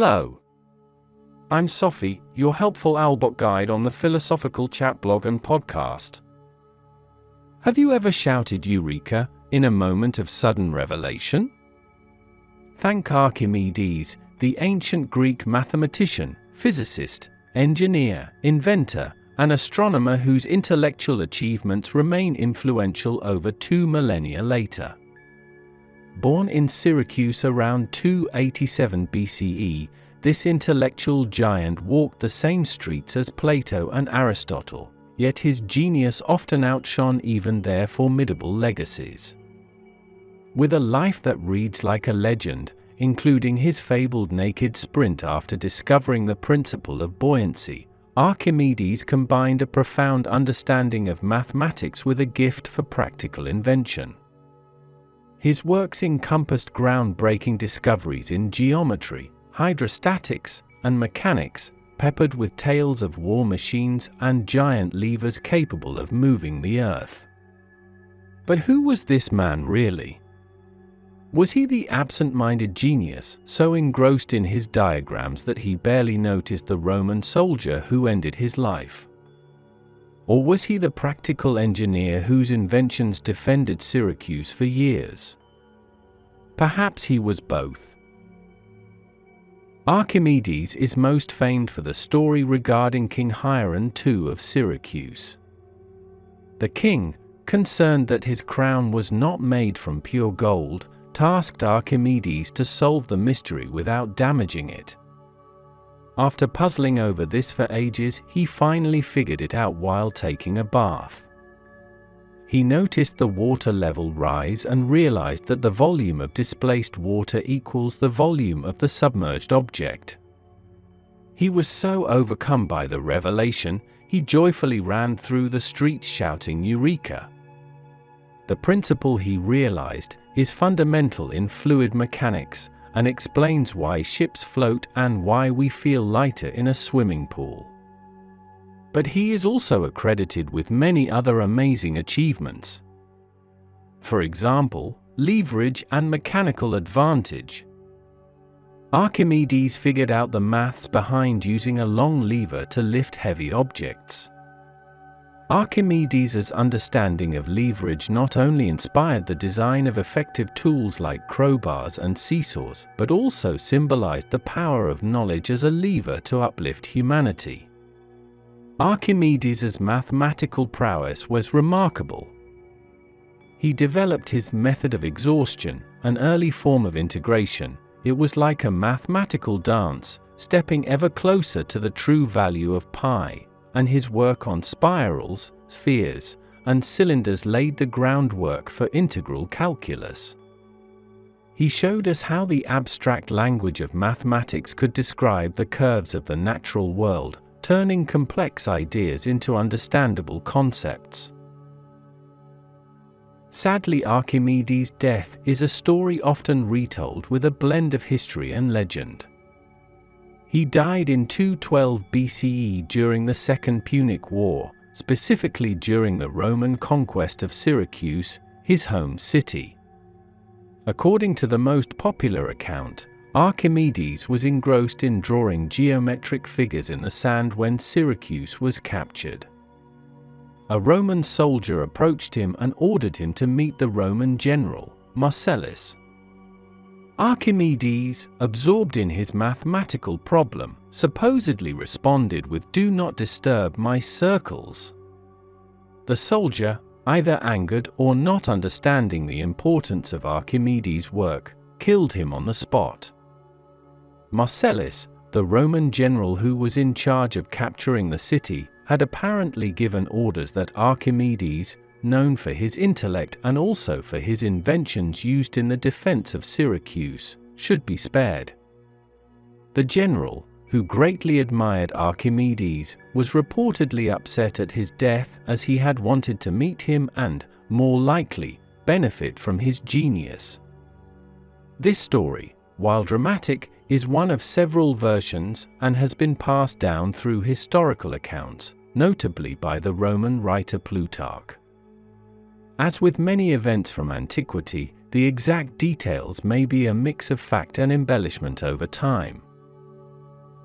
Hello. I'm Sophie, your helpful owlbot guide on the Philosophical Chat blog and podcast. Have you ever shouted Eureka in a moment of sudden revelation? Thank Archimedes, the ancient Greek mathematician, physicist, engineer, inventor, and astronomer whose intellectual achievements remain influential over 2 millennia later. Born in Syracuse around 287 BCE, this intellectual giant walked the same streets as Plato and Aristotle, yet his genius often outshone even their formidable legacies. With a life that reads like a legend, including his fabled naked sprint after discovering the principle of buoyancy, Archimedes combined a profound understanding of mathematics with a gift for practical invention. His works encompassed groundbreaking discoveries in geometry, hydrostatics, and mechanics, peppered with tales of war machines and giant levers capable of moving the earth. But who was this man really? Was he the absent-minded genius, so engrossed in his diagrams that he barely noticed the Roman soldier who ended his life? Or was he the practical engineer whose inventions defended Syracuse for years? Perhaps he was both. Archimedes is most famed for the story regarding King Hieron II of Syracuse. The king, concerned that his crown was not made from pure gold, tasked Archimedes to solve the mystery without damaging it. After puzzling over this for ages, he finally figured it out while taking a bath. He noticed the water level rise and realized that the volume of displaced water equals the volume of the submerged object. He was so overcome by the revelation, he joyfully ran through the streets shouting Eureka. The principle he realized is fundamental in fluid mechanics, and explains why ships float and why we feel lighter in a swimming pool. But he is also accredited with many other amazing achievements. For example, leverage and mechanical advantage. Archimedes figured out the maths behind using a long lever to lift heavy objects. Archimedes' understanding of leverage not only inspired the design of effective tools like crowbars and seesaws, but also symbolized the power of knowledge as a lever to uplift humanity. Archimedes' mathematical prowess was remarkable. He developed his method of exhaustion, an early form of integration. It was like a mathematical dance, stepping ever closer to the true value of pi. And his work on spirals, spheres, and cylinders laid the groundwork for integral calculus. He showed us how the abstract language of mathematics could describe the curves of the natural world, turning complex ideas into understandable concepts. Sadly, Archimedes' death is a story often retold with a blend of history and legend. He died in 212 BCE during the Second Punic War, specifically during the Roman conquest of Syracuse, his home city. According to the most popular account, Archimedes was engrossed in drawing geometric figures in the sand when Syracuse was captured. A Roman soldier approached him and ordered him to meet the Roman general, Marcellus. Archimedes, absorbed in his mathematical problem, supposedly responded with "Do not disturb my circles." The soldier, either angered or not understanding the importance of Archimedes' work, killed him on the spot. Marcellus, the Roman general who was in charge of capturing the city, had apparently given orders that Archimedes, known for his intellect and also for his inventions used in the defense of Syracuse, should be spared. The general, who greatly admired Archimedes, was reportedly upset at his death as he had wanted to meet him and, more likely, benefit from his genius. This story, while dramatic, is one of several versions and has been passed down through historical accounts, notably by the Roman writer Plutarch. As with many events from antiquity, the exact details may be a mix of fact and embellishment over time.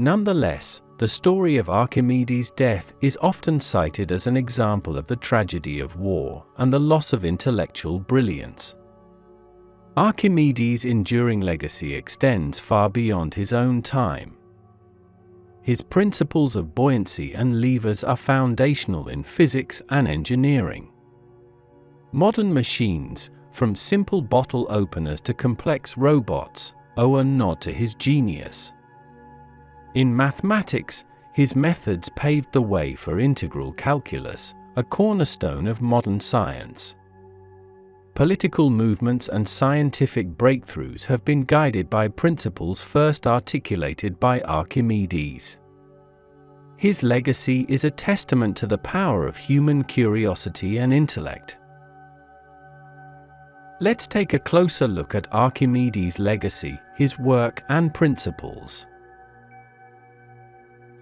Nonetheless, the story of Archimedes' death is often cited as an example of the tragedy of war and the loss of intellectual brilliance. Archimedes' enduring legacy extends far beyond his own time. His principles of buoyancy and levers are foundational in physics and engineering. Modern machines, from simple bottle openers to complex robots, owe a nod to his genius. In mathematics, his methods paved the way for integral calculus, a cornerstone of modern science. Political movements and scientific breakthroughs have been guided by principles first articulated by Archimedes. His legacy is a testament to the power of human curiosity and intellect. Let's take a closer look at Archimedes' legacy, his work, and principles.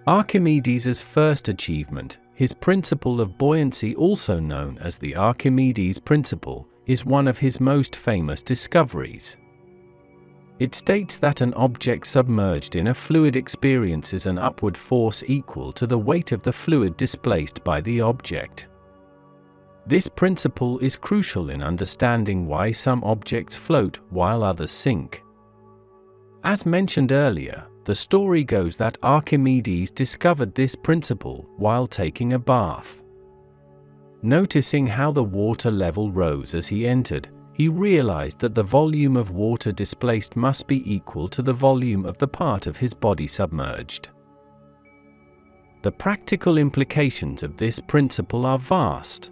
Archimedes' first achievement, his principle of buoyancy, also known as the Archimedes principle, is one of his most famous discoveries. It states that an object submerged in a fluid experiences an upward force equal to the weight of the fluid displaced by the object. This principle is crucial in understanding why some objects float while others sink. As mentioned earlier, the story goes that Archimedes discovered this principle while taking a bath. Noticing how the water level rose as he entered, he realized that the volume of water displaced must be equal to the volume of the part of his body submerged. The practical implications of this principle are vast.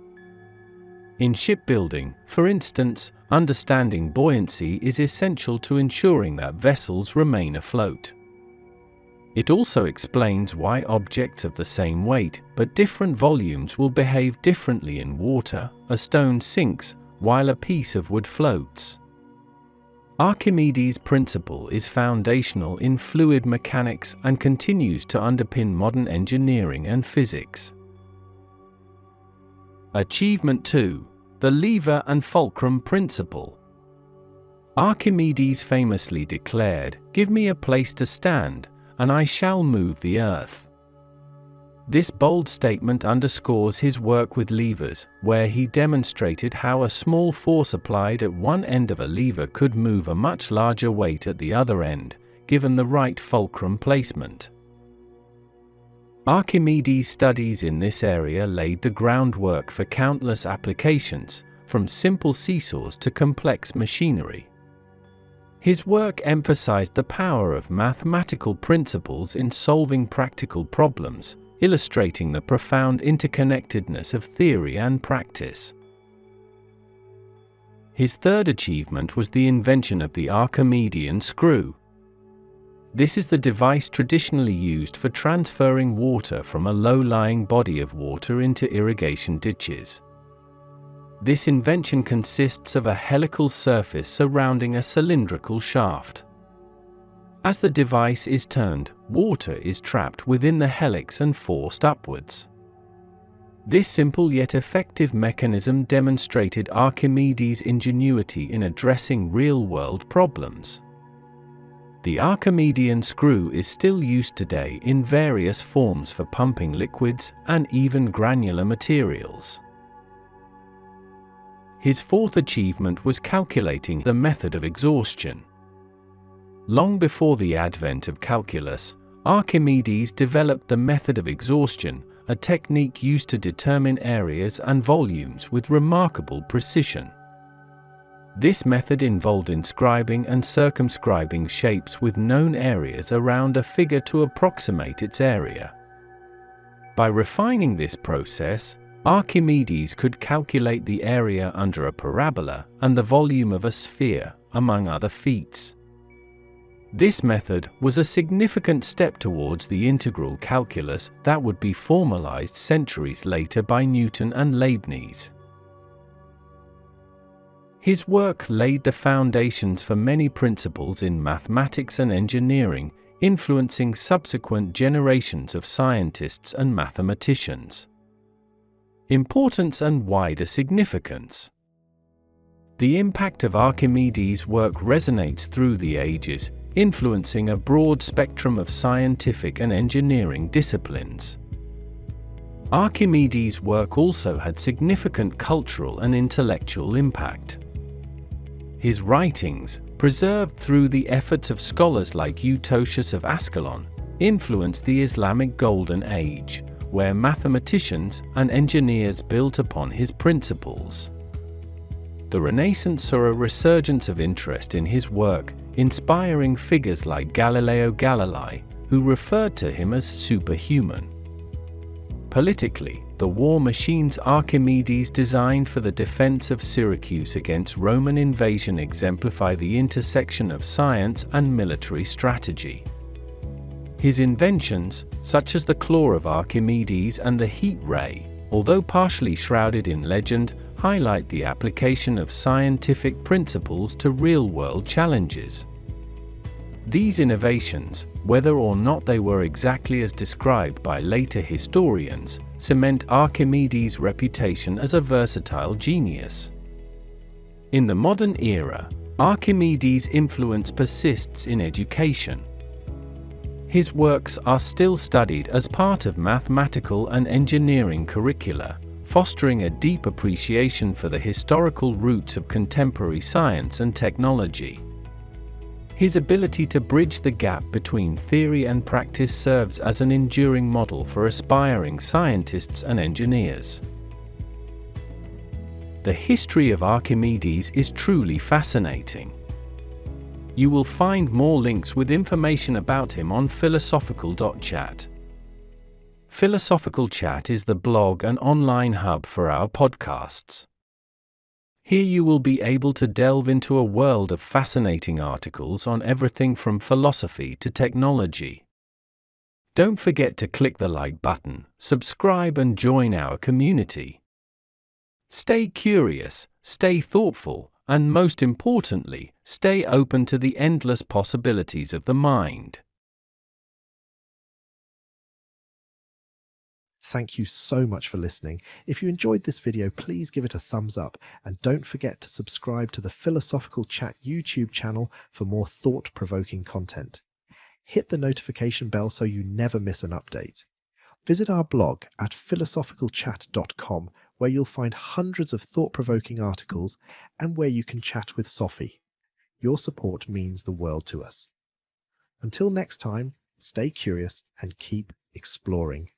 In shipbuilding, for instance, understanding buoyancy is essential to ensuring that vessels remain afloat. It also explains why objects of the same weight but different volumes will behave differently in water. A stone sinks, while a piece of wood floats. Archimedes' principle is foundational in fluid mechanics and continues to underpin modern engineering and physics. Achievement 2. The lever and fulcrum principle. Archimedes famously declared, "Give me a place to stand, and I shall move the earth." This bold statement underscores his work with levers, where he demonstrated how a small force applied at one end of a lever could move a much larger weight at the other end, given the right fulcrum placement. Archimedes' studies in this area laid the groundwork for countless applications, from simple seesaws to complex machinery. His work emphasized the power of mathematical principles in solving practical problems, illustrating the profound interconnectedness of theory and practice. His third achievement was the invention of the Archimedean screw. This is the device traditionally used for transferring water from a low-lying body of water into irrigation ditches. This invention consists of a helical surface surrounding a cylindrical shaft. As the device is turned, water is trapped within the helix and forced upwards. This simple yet effective mechanism demonstrated Archimedes' ingenuity in addressing real-world problems. The Archimedean screw is still used today in various forms for pumping liquids and even granular materials. His fourth achievement was calculating the method of exhaustion. Long before the advent of calculus, Archimedes developed the method of exhaustion, a technique used to determine areas and volumes with remarkable precision. This method involved inscribing and circumscribing shapes with known areas around a figure to approximate its area. By refining this process, Archimedes could calculate the area under a parabola and the volume of a sphere, among other feats. This method was a significant step towards the integral calculus that would be formalized centuries later by Newton and Leibniz. His work laid the foundations for many principles in mathematics and engineering, influencing subsequent generations of scientists and mathematicians. Importance and wider significance. The impact of Archimedes' work resonates through the ages, influencing a broad spectrum of scientific and engineering disciplines. Archimedes' work also had significant cultural and intellectual impact. His writings, preserved through the efforts of scholars like Eutychius of Ascalon, influenced the Islamic Golden Age, where mathematicians and engineers built upon his principles. The Renaissance saw a resurgence of interest in his work, inspiring figures like Galileo Galilei, who referred to him as superhuman. Politically, the war machines Archimedes designed for the defense of Syracuse against Roman invasion exemplify the intersection of science and military strategy. His inventions, such as the claw of Archimedes and the heat ray, although partially shrouded in legend, highlight the application of scientific principles to real-world challenges. These innovations, whether or not they were exactly as described by later historians, cement Archimedes' reputation as a versatile genius. In the modern era, Archimedes' influence persists in education. His works are still studied as part of mathematical and engineering curricula, fostering a deep appreciation for the historical roots of contemporary science and technology. His ability to bridge the gap between theory and practice serves as an enduring model for aspiring scientists and engineers. The history of Archimedes is truly fascinating. You will find more links with information about him on philosophical.chat. Philosophical Chat is the blog and online hub for our podcasts. Here you will be able to delve into a world of fascinating articles on everything from philosophy to technology. Don't forget to click the like button, subscribe, and join our community. Stay curious, stay thoughtful, and most importantly, stay open to the endless possibilities of the mind. Thank you so much for listening. If you enjoyed this video, please give it a thumbs up, and don't forget to subscribe to the Philosophical Chat YouTube channel for more thought-provoking content. Hit the notification bell so you never miss an update. Visit our blog at philosophicalchat.com, where you'll find hundreds of thought-provoking articles and where you can chat with Sophie. Your support means the world to us. Until next time, stay curious and keep exploring.